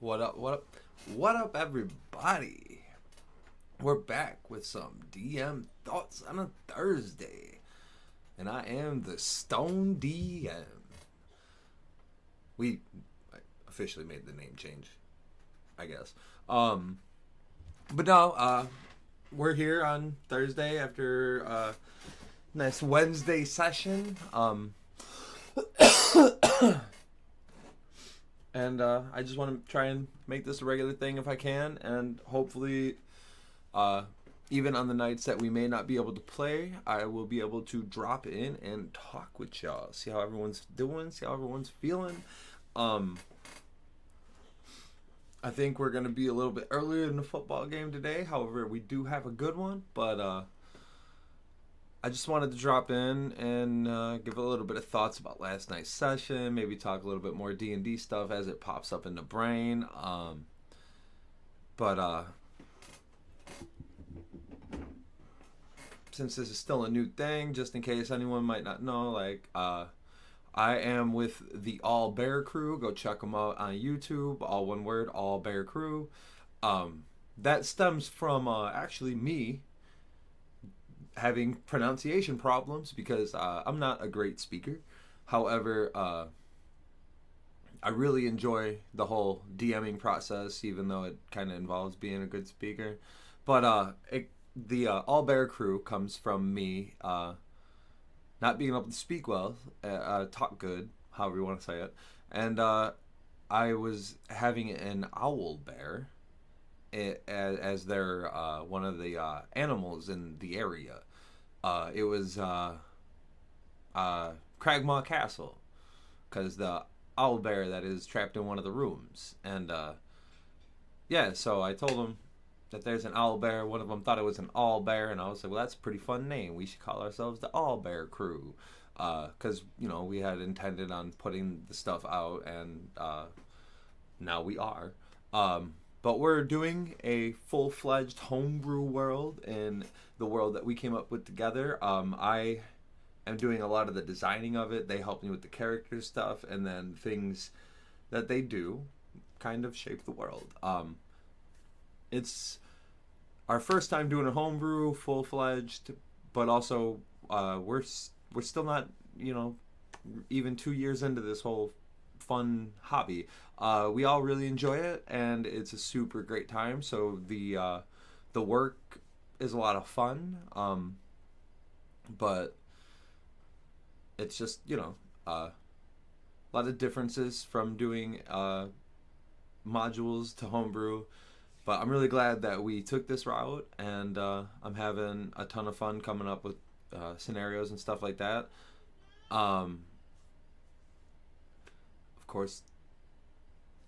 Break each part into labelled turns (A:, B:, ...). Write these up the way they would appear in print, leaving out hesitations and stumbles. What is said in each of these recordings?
A: What up, what up, what up, everybody? We're back with some DM thoughts on a Thursday. And I am the Stone DM. We officially made the name change, I guess. But no, we're here on Thursday after a nice Wednesday session. And I just want to try and make this a regular thing if I can, and hopefully, even on the nights that we may not be able to play, I will be able to drop in and talk with y'all, see how everyone's doing, see how everyone's feeling. I think we're going to be a little bit earlier in the football game today. However, we do have a good one, but I just wanted to drop in and give a little bit of thoughts about last night's session. Maybe talk a little bit more D&D stuff as it pops up in the brain. But since this is still a new thing, just in case anyone might not know, like I am with the All Bear Crew. Go check them out on YouTube. All one word, All Bear Crew. That stems from actually me having pronunciation problems because I'm not a great speaker. However, I really enjoy the whole DMing process, even though it kind of involves being a good speaker. But the All Bear Crew comes from me not being able to speak well, talk good, however you want to say it. And I was having an owl bear as their one of the animals in the area. It was Cragmaw Castle, because the owl bear that is trapped in one of the rooms. And yeah, so I told them that there's an owl bear. One of them thought it was an all bear, and I was like, well, that's a pretty fun name. We should call ourselves the All Bear Crew, because we had intended on putting the stuff out, and now we are. But we're doing a full-fledged homebrew world in the world that we came up with together. I am doing a lot of the designing of it. They help me with the character stuff, and then things that they do kind of shape the world. It's our first time doing a homebrew, full-fledged, but also we're still not, even 2 years into this whole fun hobby. We all really enjoy it, and it's a super great time. So the work is a lot of fun, but it's just a lot of differences from doing modules to homebrew. But I'm really glad that we took this route, and I'm having a ton of fun coming up with scenarios and stuff like that. Of course,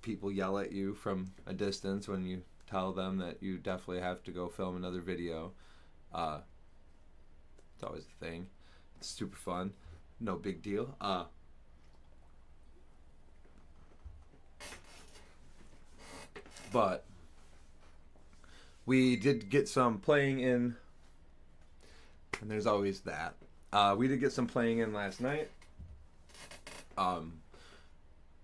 A: people yell at you from a distance when you tell them that you definitely have to go film another video. It's always a thing. It's super fun. No big deal. But we did get some playing in, and there's always that. We did get some playing in last night.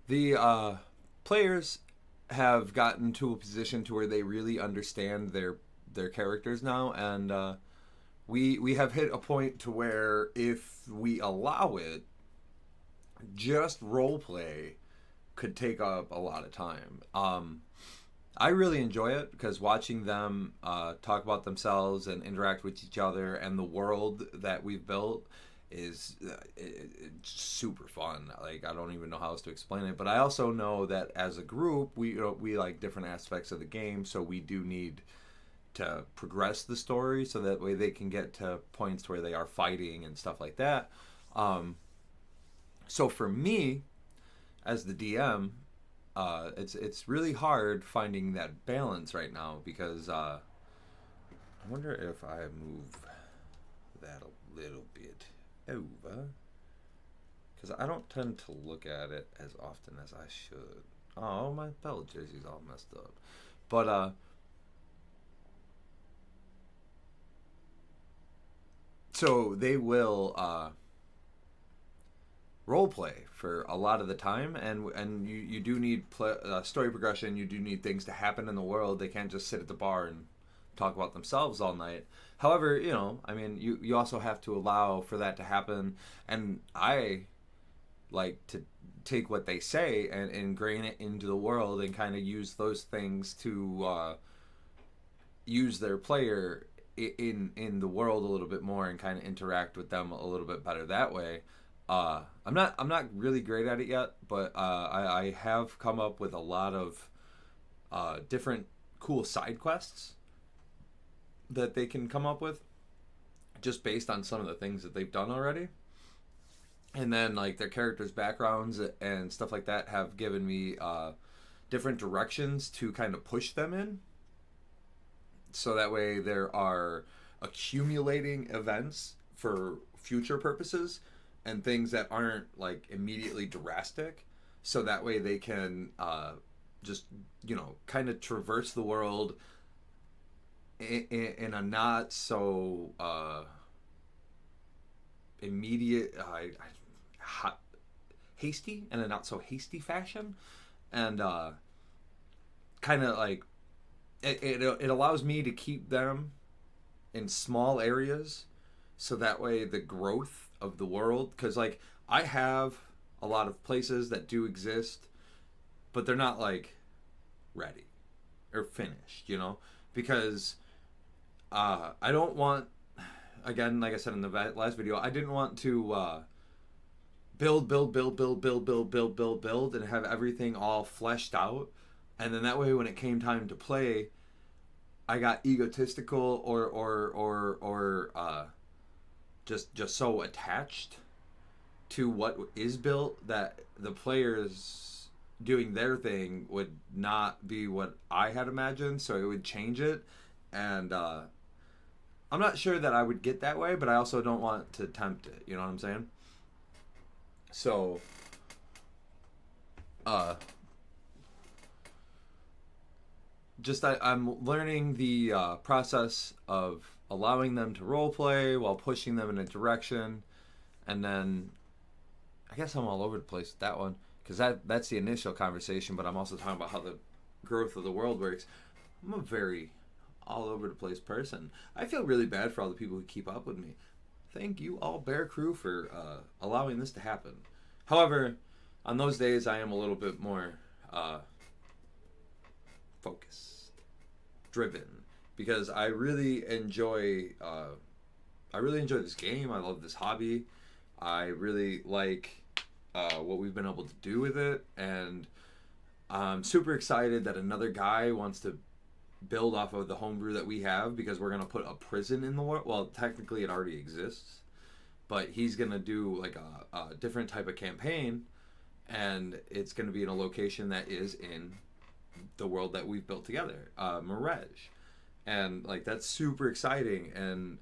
A: The players have gotten to a position to where they really understand their characters now, and we have hit a point to where if we allow it, just roleplay could take up a lot of time. I really enjoy it because watching them talk about themselves and interact with each other and the world that we've built is it's super fun. Like, I don't even know how else to explain it, but I also know that as a group we like different aspects of the game, so we do need to progress the story so that way they can get to points where they are fighting and stuff like that. So for me as the DM, it's really hard finding that balance right now because I wonder if I move that a little bit over, because I don't tend to look at it as often as I should. Oh, my belt jersey's all messed up. But so they will role play for a lot of the time, and you do need story progression. You do need things to happen in the world. They can't just sit at the bar and talk about themselves all night. However, I mean, you also have to allow for that to happen, and I like to take what they say and ingrain it into the world and kind of use those things to use their player in the world a little bit more and kind of interact with them a little bit better that way. I'm not really great at it yet, but I have come up with a lot of different cool side quests that they can come up with just based on some of the things that they've done already. And then like their characters' backgrounds and stuff like that have given me different directions to kind of push them in. So that way there are accumulating events for future purposes and things that aren't like immediately drastic. So that way they can just, kind of traverse the world in a not so immediate, hasty, and a not so hasty fashion. And kind of like, it allows me to keep them in small areas so that way the growth of the world, because like I have a lot of places that do exist, but they're not like ready or finished, because I don't want, again, like I said in the last video, I didn't want to build and have everything all fleshed out. And then that way, when it came time to play, I got egotistical or just so attached to what is built that the players doing their thing would not be what I had imagined. So it would change it, and I'm not sure that I would get that way, but I also don't want to tempt it. You know what I'm saying? So, I'm learning the process of allowing them to role play while pushing them in a direction, and then I guess I'm all over the place with that one because that's the initial conversation. But I'm also talking about how the growth of the world works. I'm a very all over the place person. I feel really bad for all the people who keep up with me. Thank you all Bear Crew for allowing this to happen. However, on those days I am a little bit more focused, driven, because I really enjoy this game. I love this hobby. I really like what we've been able to do with it, and I'm super excited that another guy wants to build off of the homebrew that we have, because we're going to put a prison in the world. Well, technically it already exists, but he's going to do like a different type of campaign, and it's going to be in a location that is in the world that we've built together, Mirage. And like that's super exciting, and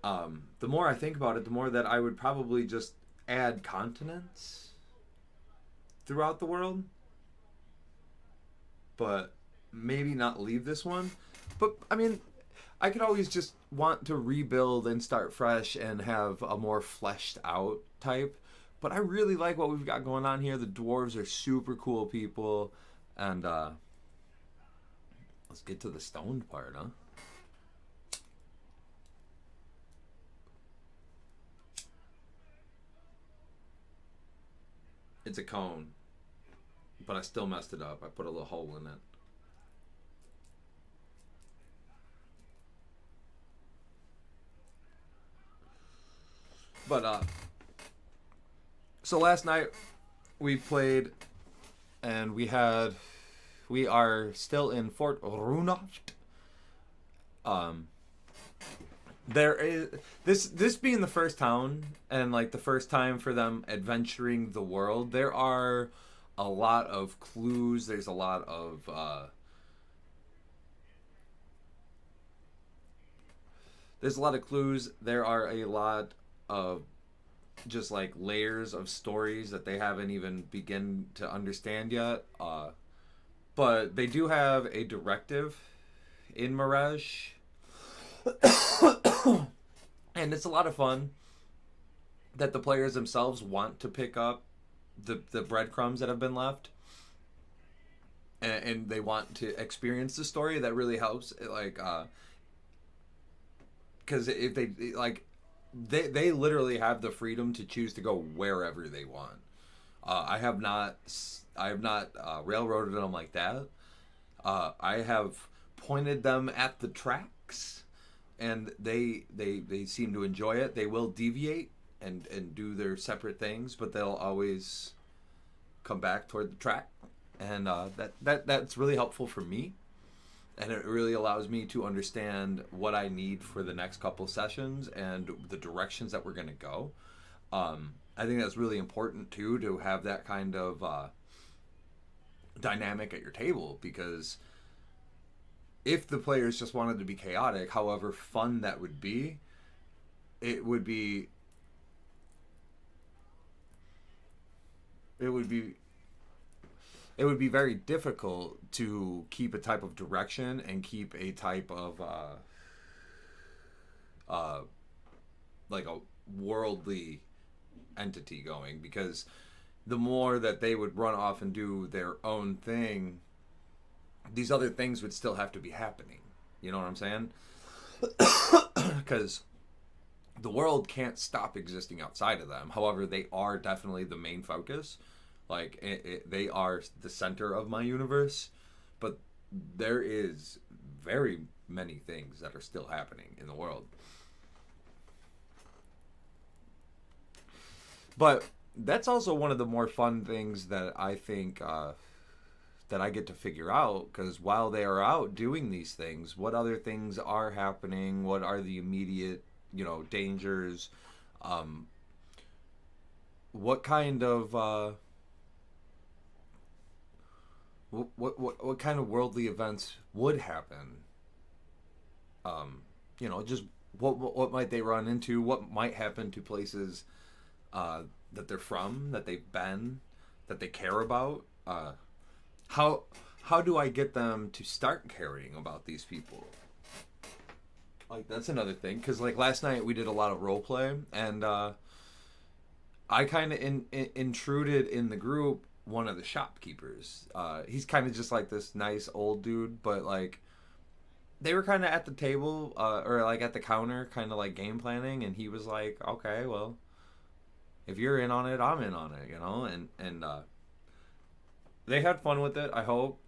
A: the more I think about it, the more that I would probably just add continents throughout the world, but maybe not leave this one. But I mean, I could always just want to rebuild and start fresh and have a more fleshed out type. But I really like what we've got going on here. The dwarves are super cool people, and let's get to the stoned part, huh? It's a cone, but I still messed it up. I put a little hole in it. But so last night we played, and we are still in Fort Runacht. There is this being the first town and like the first time for them adventuring the world. There are a lot of clues. There's a lot of clues. There are a lot of just like layers of stories that they haven't even begin to understand yet. But they do have a directive in Mirage. And it's a lot of fun. that the players themselves want to pick up the breadcrumbs that have been left, and they want to experience the story. That really helps. Like, because if they like, they literally have the freedom to choose to go wherever they want. I have not railroaded them like that. I have pointed them at the tracks, and they seem to enjoy it. They will deviate and do their separate things, but they'll always come back toward the track, and that's really helpful for me, and it really allows me to understand what I need for the next couple sessions and the directions that we're going to go. I think that's really important too, to have that kind of dynamic at your table, because if the players just wanted to be chaotic, however fun that would be, it would be it would be it would be very difficult to keep a type of direction and keep a type of uh, like a worldly entity going, because the more that they would run off and do their own thing, these other things would still have to be happening. You know what I'm saying? Because the world can't stop existing outside of them. However, they are definitely the main focus. Like, they are the center of my universe. But there is very many things that are still happening in the world. But that's also one of the more fun things that I think that I get to figure out, because while they are out doing these things, what other things are happening? What are the immediate, dangers? Um, what kind of what kind of worldly events would happen? Just what might they run into? What might happen to places that they're from, that they've been, that they care about? How how do I get them to start caring about these people? Like, that's another thing, because like last night we did a lot of role play, and I kind of intruded in the group one of the shopkeepers. He's kind of just like this nice old dude, but like they were kind of at the table or like at the counter, kind of like game planning, and he was like, "Okay, well, if you're in on it, I'm in on it," and they had fun with it. I hope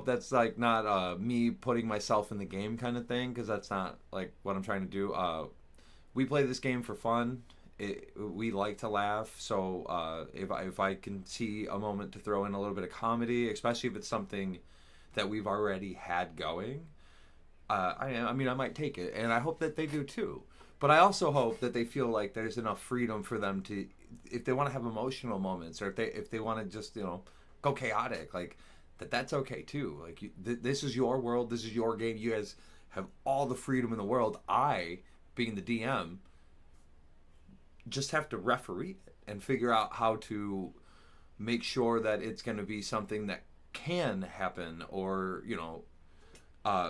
A: that's like not me putting myself in the game kind of thing, because that's not like what I'm trying to do. We play this game for fun. We like to laugh, so if I can see a moment to throw in a little bit of comedy, especially if it's something that we've already had going, I might take it, and I hope that they do too. But I also hope that they feel like there's enough freedom for them to, if they want to have emotional moments, or if they want to just go chaotic, like that's okay too. Like this is your world, this is your game. You guys have all the freedom in the world. I, being the DM, just have to referee it and figure out how to make sure that it's going to be something that can happen, or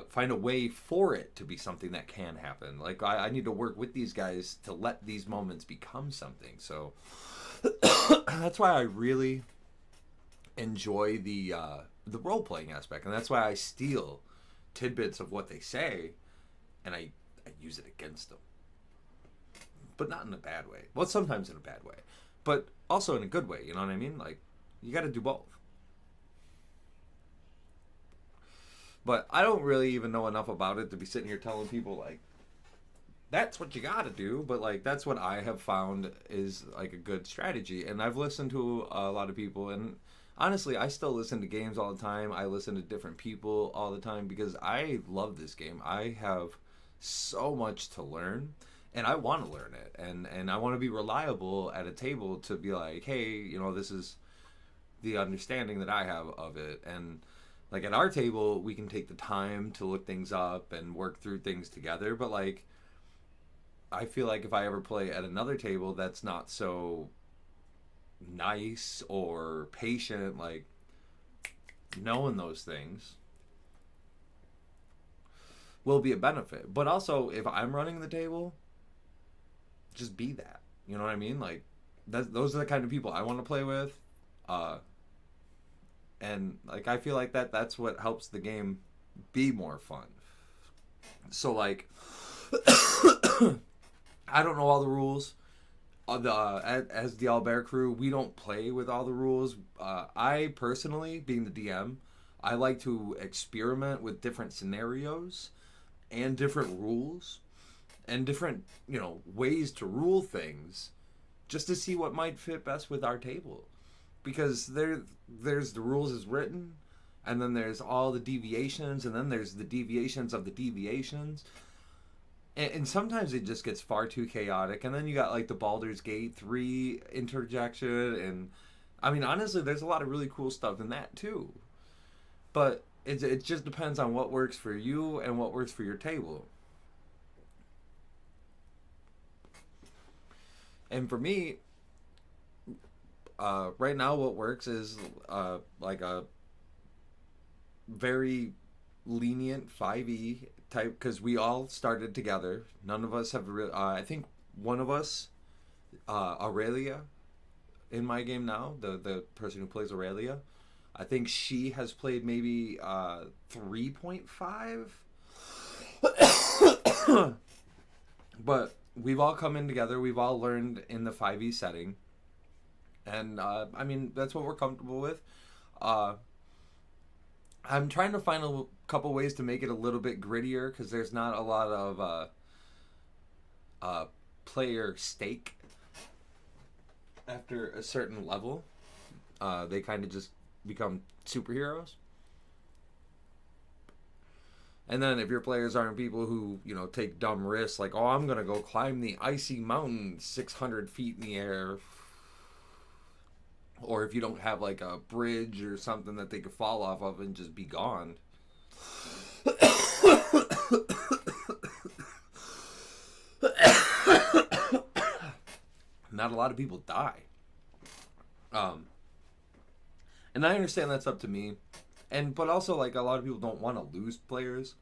A: find a way for it to be something that can happen. Like I need to work with these guys to let these moments become something. So that's why I really enjoy the role playing aspect, and that's why I steal tidbits of what they say, and I use it against them, but not in a bad way. Well, sometimes in a bad way, but also in a good way. You know what I mean? Like, you got to do both. But I don't really even know enough about it to be sitting here telling people like that's what you got to do. But like that's what I have found is like a good strategy. And I've listened to a lot of people, and honestly, I still listen to games all the time. I listen to different people all the time because I love this game. I have so much to learn, and I want to learn it, and I want to be reliable at a table to be like, hey, this is the understanding that I have of it. And like at our table, we can take the time to look things up and work through things together. But like, I feel like if I ever play at another table that's not so nice or patient, like knowing those things. will be a benefit. But also, if I'm running the table, just be that. You know what I mean? Like, those are the kind of people I want to play with. Uh, and like I feel like that's what helps the game be more fun. So like I don't know all the rules. As the All Bear crew, we don't play with all the rules. I personally, being the DM, I like to experiment with different scenarios and different rules and different, ways to rule things just to see what might fit best with our table. Because there's the rules as written, and then there's all the deviations, and then there's the deviations of the deviations. And sometimes it just gets far too chaotic. And then you got like the Baldur's Gate 3 interjection. And I mean, honestly, there's a lot of really cool stuff in that too. But it just depends on what works for you and what works for your table. And for me, right now, what works is like a very lenient 5e type, because we all started together. None of us have I think one of us, Aurelia, in my game now, the person who plays Aurelia, I think she has played maybe 3.5. But we've all come in together, we've all learned in the 5e setting, and I mean, that's what we're comfortable with. I'm trying to find a couple ways to make it a little bit grittier, because there's not a lot of player stake after a certain level. They kind of just become superheroes. And then if your players aren't people who, take dumb risks, like, oh, I'm going to go climb the icy mountain 600 feet in the air. Or if you don't have like a bridge or something that they could fall off of and just be gone. Not a lot of people die. And I understand that's up to me. But also, like, a lot of people don't want to lose players.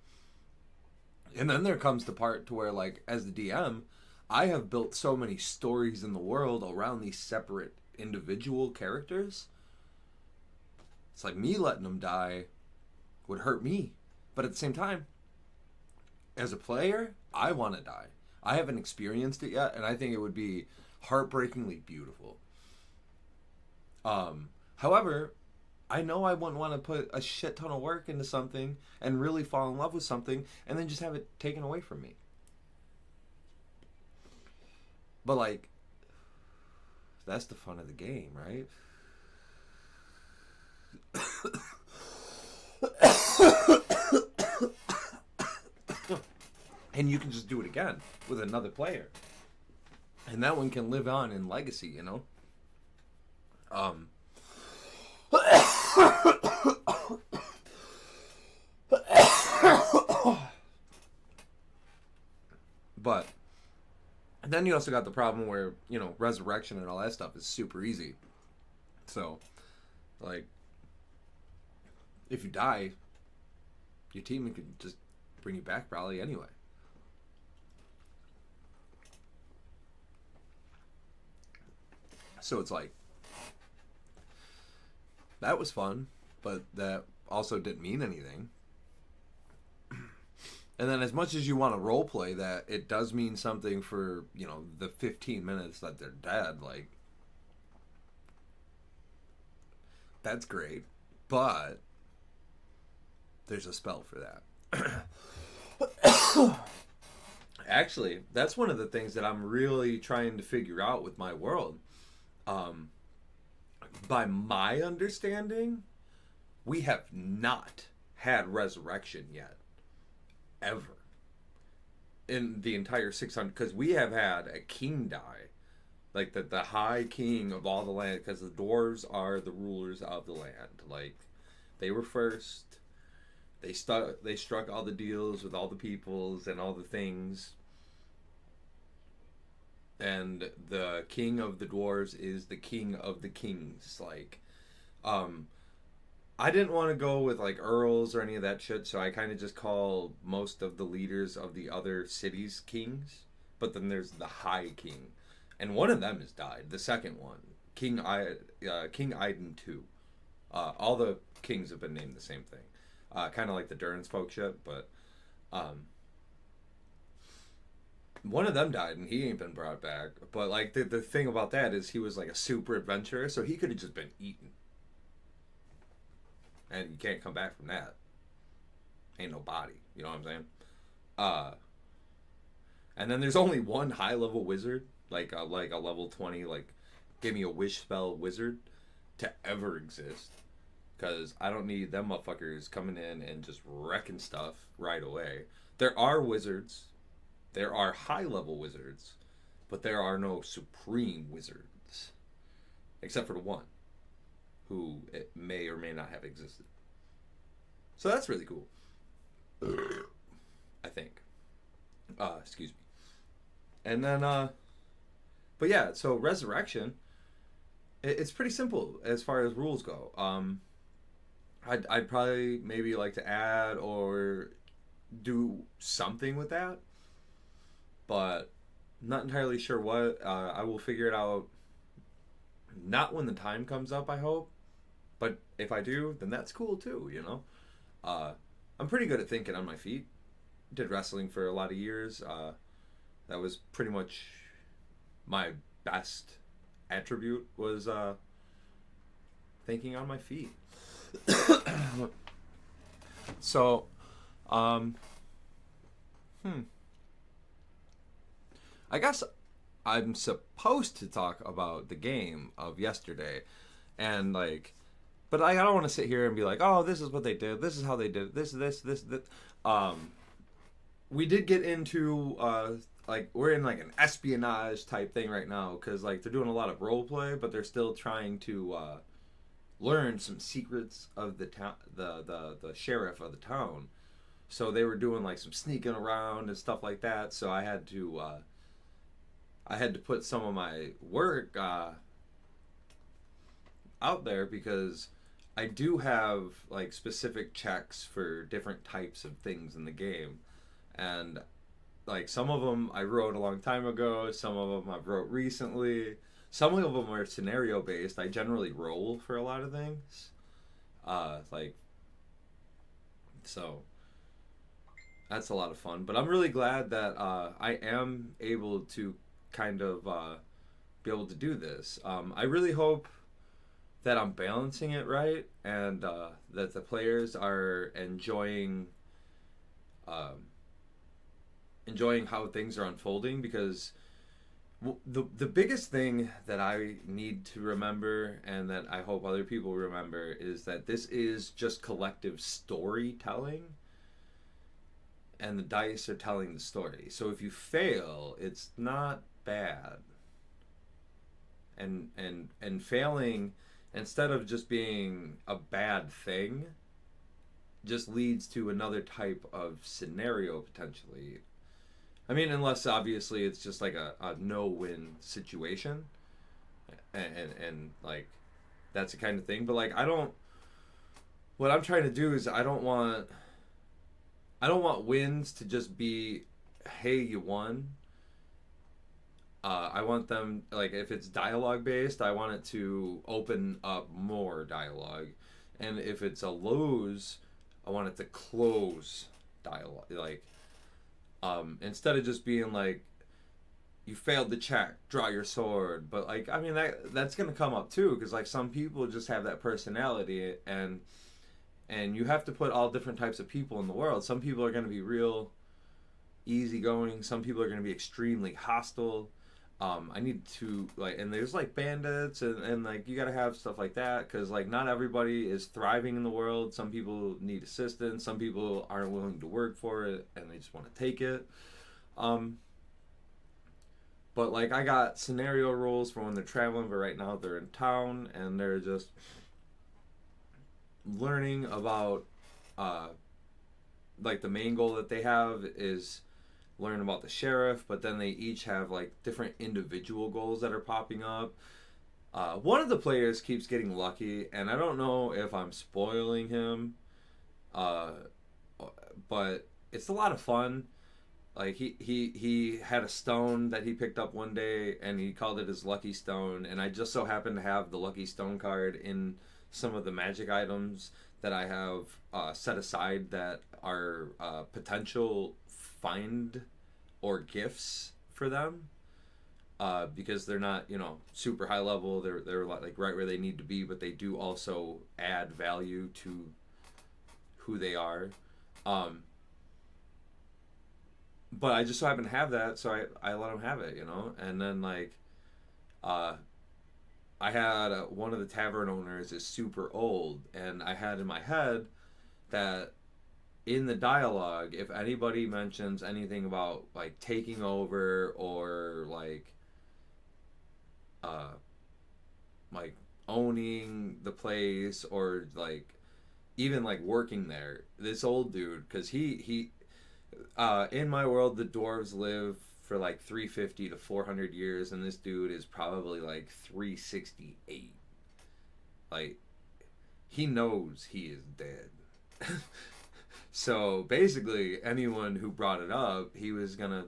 A: And then there comes the part to where, like, as the DM, I have built so many stories in the world around these separate individual characters. It's like me letting them die would hurt me. But at the same time, as a player, I want to die. I haven't experienced it yet, and I think it would be heartbreakingly beautiful. However, I know I wouldn't want to put a shit ton of work into something and really fall in love with something and then just have it taken away from me. But like, that's the fun of the game, right? And you can just do it again with another player. And that one can live on in legacy, But then you also got the problem where, resurrection and all that stuff is super easy. So, like, if you die, your team can just bring you back probably anyway. So it's like, that was fun, but that also didn't mean anything. And then as much as you want to roleplay that, it does mean something for, the 15 minutes that they're dead. Like, that's great. But there's a spell for that. Actually, that's one of the things that I'm really trying to figure out with my world. By my understanding, we have not had resurrection yet. Ever. In the entire 600, because we have had a king die. Like the high king of all the land, because the dwarves are the rulers of the land. Like, they were first. They struck all the deals with all the peoples and all the things. And the king of the dwarves is the king of the kings. Like, I didn't want to go with like earls or any of that shit, so I kind of just call most of the leaders of the other cities kings. But then there's the High King, and one of them has died. The second one, King Iden II. All the kings have been named the same thing, kind of like the Durrance folk shit. But um, one of them died, and he ain't been brought back. But like the thing about that is he was like a super adventurer, so he could have just been eaten, and you can't come back from that. Ain't no body. You know what I'm saying? Uh, and then there's only one high level wizard, like a level 20, like give me a wish spell wizard, to ever exist. Because I don't need them motherfuckers coming in and just wrecking stuff right away. There are wizards, there are high level wizards, but there are no supreme wizards, except for the one who it may or may not have existed. So that's really cool. I think. Excuse me. And then, but yeah, so Resurrection, it's pretty simple as far as rules go. I'd probably maybe like to add or do something with that, but not entirely sure what. I will figure it out. Not when the time comes up, I hope. But if I do, then that's cool too, you know? I'm pretty good at thinking on my feet. Did wrestling for a lot of years. That was pretty much my best attribute, was thinking on my feet. So, um, I guess I'm supposed to talk about the game of yesterday, and like, but I don't want to sit here and be like, oh, this is what they did, this is how they did it, this. We did get into like we're in like an espionage type thing right now because like they're doing a lot of role play, but they're still trying to learn some secrets of the town, the sheriff of the town. So they were doing like some sneaking around and stuff like that. So I had to put some of my work out there because I do have like specific checks for different types of things in the game, and like some of them I wrote a long time ago, some of them I've wrote recently. Some of them are scenario based. I generally roll for a lot of things, like so. That's a lot of fun. But I'm really glad that I am able to kind of be able to do this. I really hope that I'm balancing it right, and that the players are enjoying how things are unfolding, because the biggest thing that I need to remember, and that I hope other people remember, is that this is just collective storytelling, and the dice are telling the story. So if you fail, it's not bad. And failing, instead of just being a bad thing, just leads to another type of scenario potentially. I mean, unless obviously it's just like a no-win situation, and like that's the kind of thing. But like what I'm trying to do is I don't want wins to just be, hey, you won. I want them, like, if it's dialogue based, I want it to open up more dialogue, and if it's a lose, I want it to close dialogue. Like, instead of just being like, you failed the check, draw your sword. But like, I mean, that's gonna come up too, because like some people just have that personality, and you have to put all different types of people in the world. Some people are going to be real easygoing. Some people are going to be extremely hostile. I need to, like, and there's like bandits, and like you got to have stuff like that, because like not everybody is thriving in the world. Some people need assistance. Some people aren't willing to work for it, and they just want to take it. But like I got scenario roles for when they're traveling, but right now they're in town, and they're just learning about like the main goal that they have is learn about the sheriff, but then they each have like different individual goals that are popping up. One of the players keeps getting lucky, and I don't know if I'm spoiling him, uh, but it's a lot of fun. Like he had a stone that he picked up one day, and he called it his lucky stone. And I just so happened to have the lucky stone card in some of the magic items that I have set aside that are potential find or gifts for them. Because they're not, super high level. They're like right where they need to be, but they do also add value to who they are. Um, but I just so happen to have that, so I let them have it. And then like, uh, I had one of the tavern owners is super old, and I had in my head that in the dialogue, if anybody mentions anything about like taking over or uh, like owning the place or like even like working there, this old dude, because he in my world, the dwarves live for like 350 to 400 years, and this dude is probably like 368. Like, he knows he is dead. So basically, anyone who brought it up, he was gonna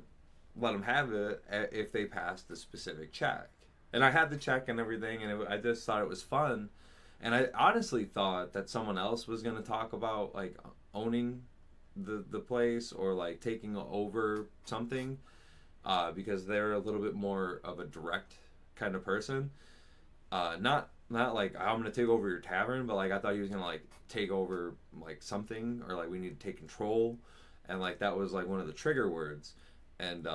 A: let them have it if they passed the specific check. And I had the check and everything, and I just thought it was fun. And I honestly thought that someone else was gonna talk about like owning the place or like taking over something, because they're a little bit more of a direct kind of person. Not like I'm gonna take over your tavern, but like I thought he was gonna like take over like something, or like we need to take control, and like that was like one of the trigger words, and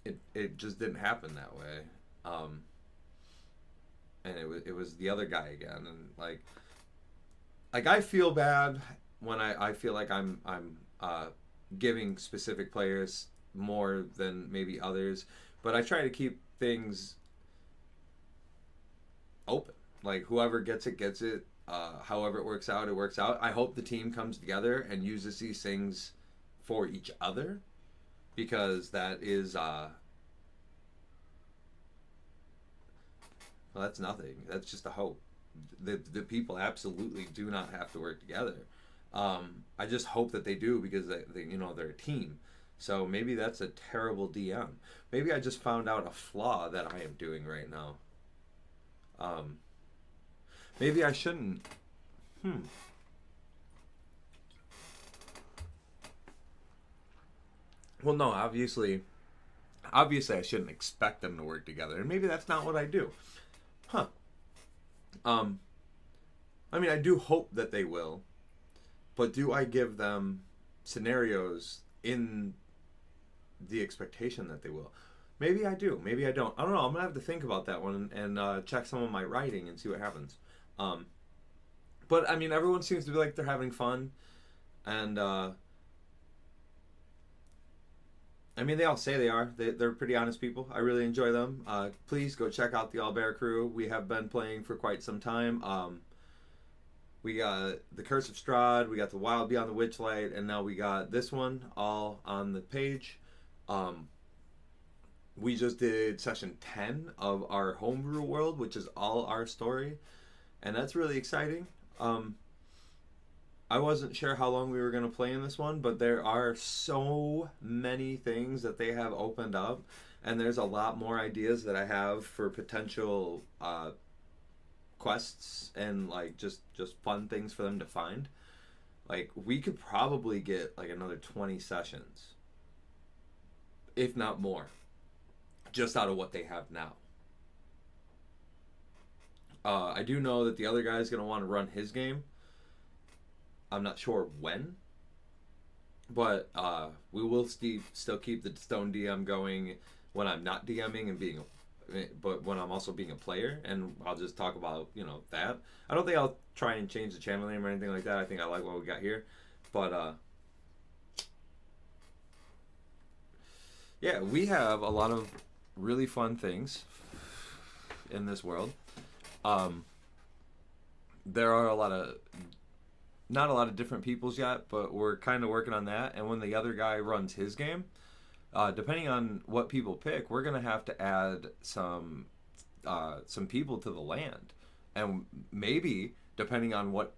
A: it just didn't happen that way. Um, and it was the other guy again, and like I feel bad when I feel like I'm giving specific players more than maybe others, but I try to keep things open. Like whoever gets it gets it. However it works out, it works out. I hope the team comes together and uses these things for each other, because that is well, that's nothing. That's just a hope. The people absolutely do not have to work together. I just hope that they do, because they're a team. So maybe that's a terrible DM. Maybe I just found out a flaw that I am doing right now. Um, Maybe I shouldn't. Hmm. Well, no, obviously I shouldn't expect them to work together, and maybe that's not what I do. Huh. Um, I mean, I do hope that they will, but do I give them scenarios in the expectation that they will? Maybe I do. Maybe I don't. I don't know. I'm gonna have to think about that one and check some of my writing and see what happens. Um, but I mean, everyone seems to be like they're having fun, and I mean, they all say they are. They're pretty honest people. I really enjoy them. Please go check out the All Bear Crew. We have been playing for quite some time. We got the Curse of Strahd, we got the Wild Beyond the Witchlight, and now we got this one all on the page. Um, we just did session 10 of our homebrew world, which is all our story, and that's really exciting. Um, I wasn't sure how long we were going to play in this one, but there are so many things that they have opened up, and there's a lot more ideas that I have for potential quests and like just fun things for them to find. Like we could probably get like another 20 sessions, if not more, just out of what they have now. I do know that the other guy is going to want to run his game. I'm not sure when, but we will still keep the Stone DM going when I'm not DMing and but when I'm also being a player, and I'll just talk about that. I don't think I'll try and change the channel name or anything like that. I think I like what we got here, but yeah, we have a lot of really fun things in this world. Um, there are not a lot of different peoples yet, but we're kind of working on that. And when the other guy runs his game, depending on what people pick, we're gonna have to add some some people to the land, and maybe depending on what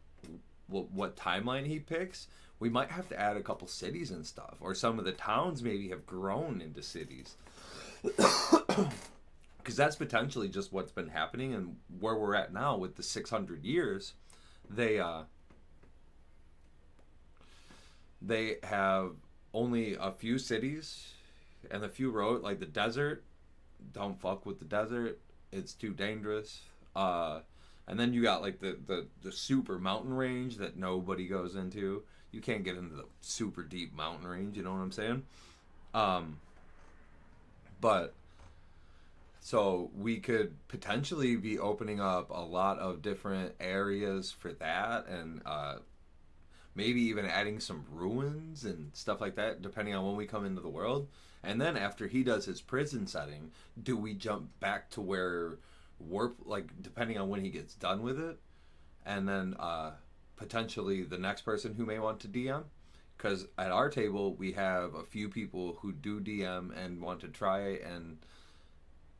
A: timeline he picks, we might have to add a couple cities and stuff, or some of the towns maybe have grown into cities, because that's potentially just what's been happening, and where we're at now with the 600 years, they they have only a few cities and a few roads, like the desert. Don't fuck with the desert, it's too dangerous. And then you got like the super mountain range that nobody goes into. You can't get into the super deep mountain range, you know what I'm saying? But so we could potentially be opening up a lot of different areas for that, and maybe even adding some ruins and stuff like that, depending on when we come into the world. And then after he does his prison setting, do we jump back to where warp, like depending on when he gets done with it, and then potentially the next person who may want to DM, because at our table we have a few people who do DM and want to try it, and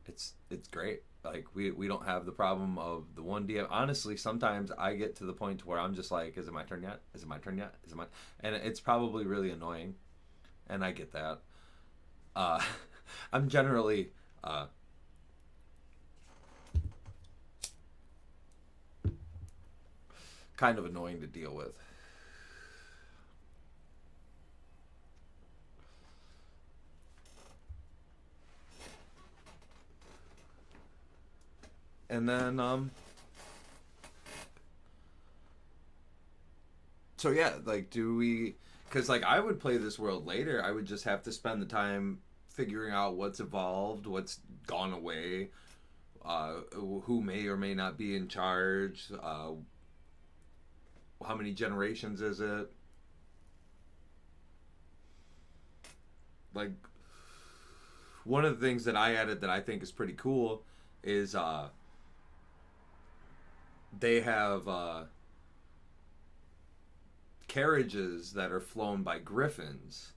A: it's great. Like we don't have the problem of the one DM. Honestly, sometimes I get to the point where I'm just like, is it my turn yet? Is it my turn yet? Is it my? And it's probably really annoying, and I get that. I'm generally kind of annoying to deal with. And then so yeah, like do we, because like I would play this world later, I would just have to spend the time figuring out what's evolved, what's gone away, who may or may not be in charge, how many generations is it, like one of the things that I added that I think is pretty cool is they have carriages that are flown by griffins,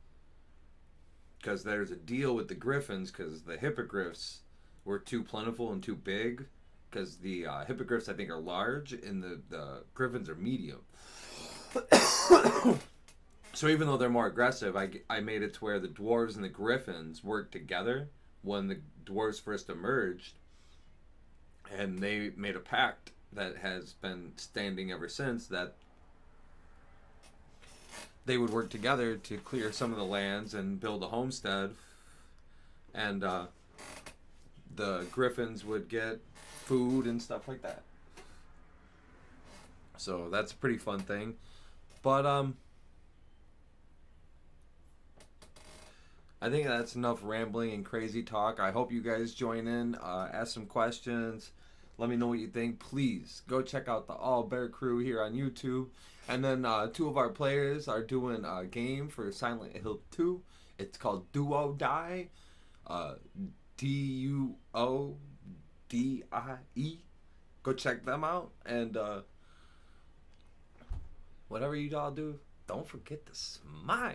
A: because there's a deal with the griffins, because the hippogriffs were too plentiful and too big, because the hippogriffs I think are large and the griffins are medium. So even though they're more aggressive, I made it to where the dwarves and the griffins worked together when the dwarves first emerged, and they made a pact that has been standing ever since, that they would work together to clear some of the lands and build a homestead, and the griffins would get food and stuff like that. So that's a pretty fun thing. But I think that's enough rambling and crazy talk. I hope you guys join in, ask some questions. Let me know what you think. Please go check out the All Bear Crew here on YouTube. And then two of our players are doing a game for Silent Hill 2. It's called Duo Die. DUODIE. Go check them out. And whatever you all do, don't forget to smile.